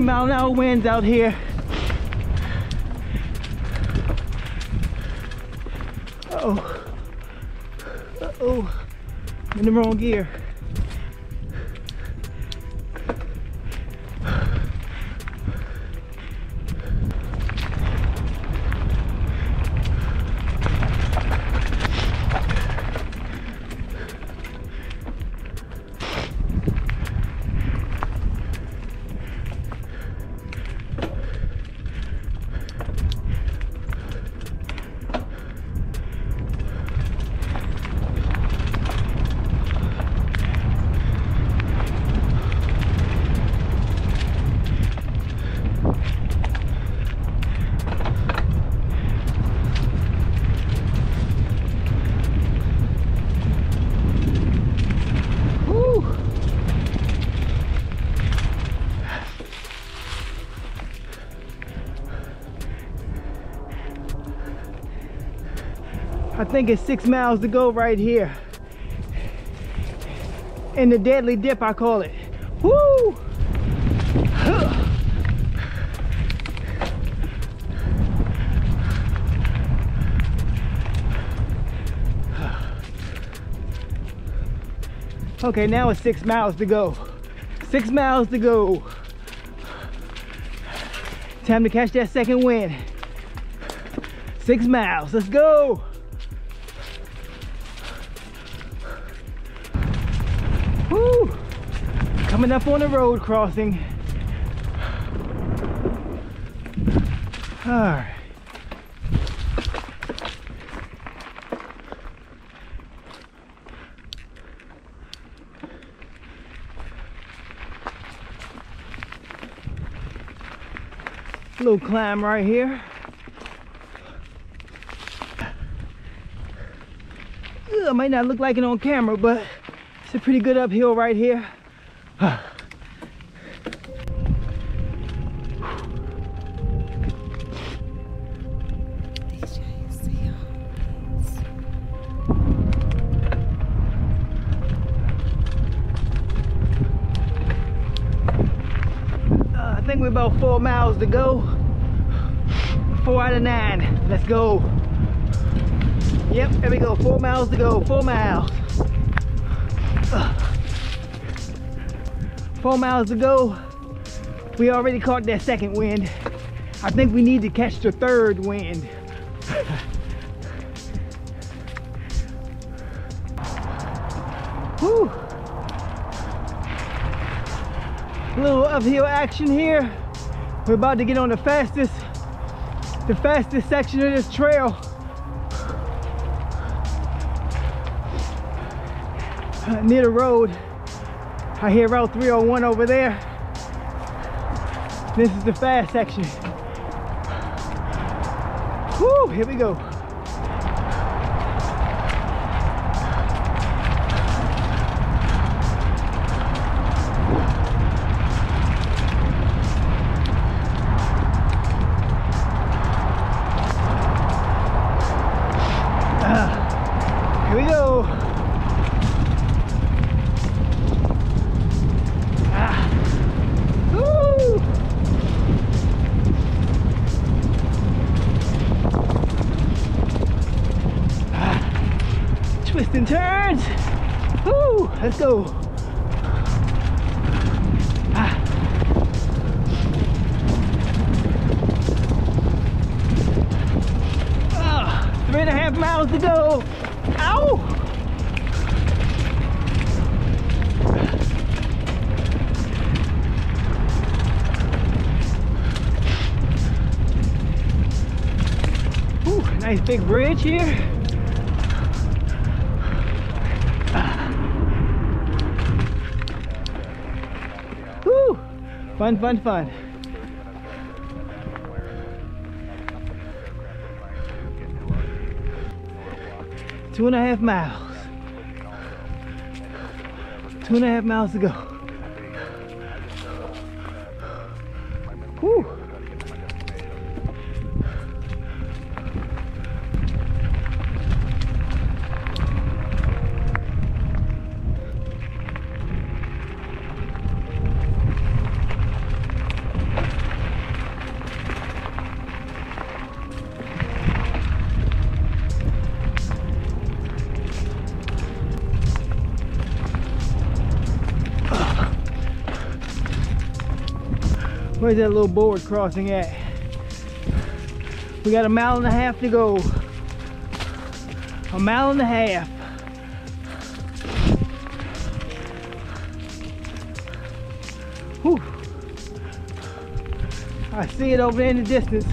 mile-an-hour winds out here. Uh-oh. Uh-oh. I'm in the wrong gear. I think it's 6 miles to go right here. In the deadly dip, I call it. Woo! Okay, now it's 6 miles to go. 6 miles to go. Time to catch that second wind. 6 miles, let's go. Woo! Coming up on the road crossing. All right. Little climb right here. It might not look like it on camera, but it's a pretty good uphill right here. I think we're about 4 miles to go. 4 out of 9. Let's go. Yep, there we go. 4 miles to go. 4 miles. 4 miles to go. We already caught that second wind. I think we need to catch the third wind. Whew. A little uphill action here. We're about to get on the fastest section of this trail. Near the road. I hear Route 301 over there. This is the fast section. Whew, here we go. Here we go. Twists and turns. Woo, let's go. 3.5 miles to go. Ow! Ooh, nice big bridge here. Woo! Fun, fun, fun. Two and a half miles. 2.5 miles to go. Woo! Where's that little board crossing at? We got 1.5 miles to go. 1.5 miles. Whew. I see it over there in the distance.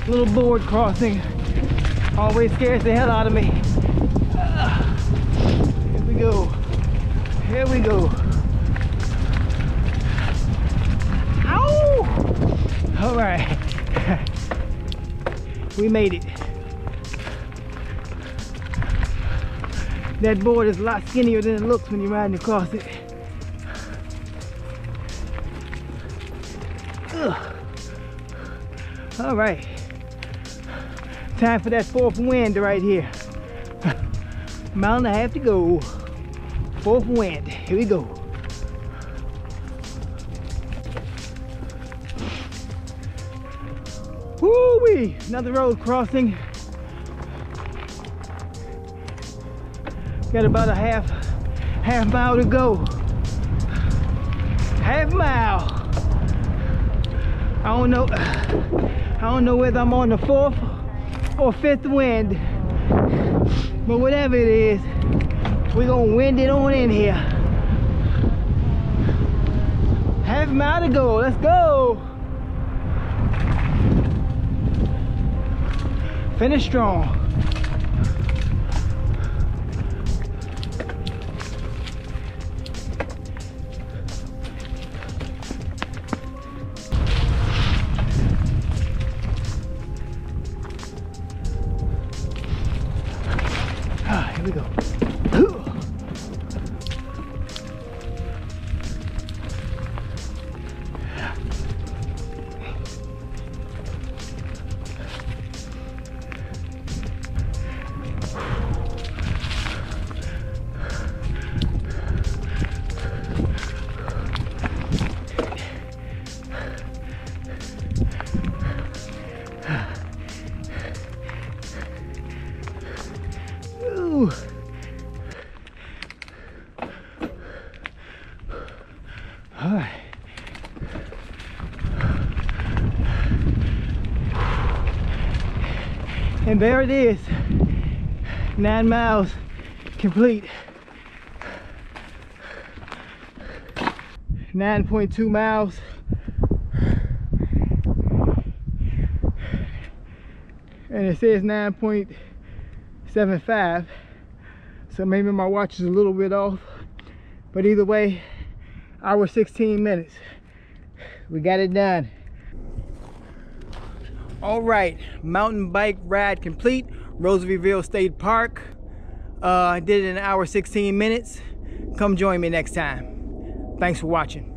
Little board crossing. Always scares the hell out of me. Here we go. Here we go. Ow! All right. We made it. That board is a lot skinnier than it looks when you're riding across it. Ugh. All right. Time for that fourth wind right here. 1.5 miles to go. Fourth wind. Here we go. Woo-wee! Another road crossing. Got about a half mile to go. Half mile. I don't know whether I'm on the fourth or fifth wind, but whatever it is, we're gonna wind it on in here. Half mile to go. Let's go. Finish strong. Here we go. All right. And there it is. 9 miles complete. 9.2 miles. And it says 9.75. So maybe my watch is a little bit off. But either way, hour 16 minutes. We got it done. All right, mountain bike ride complete. Rosaryville State Park. I did it in an hour 16 minutes. Come join me next time. Thanks for watching.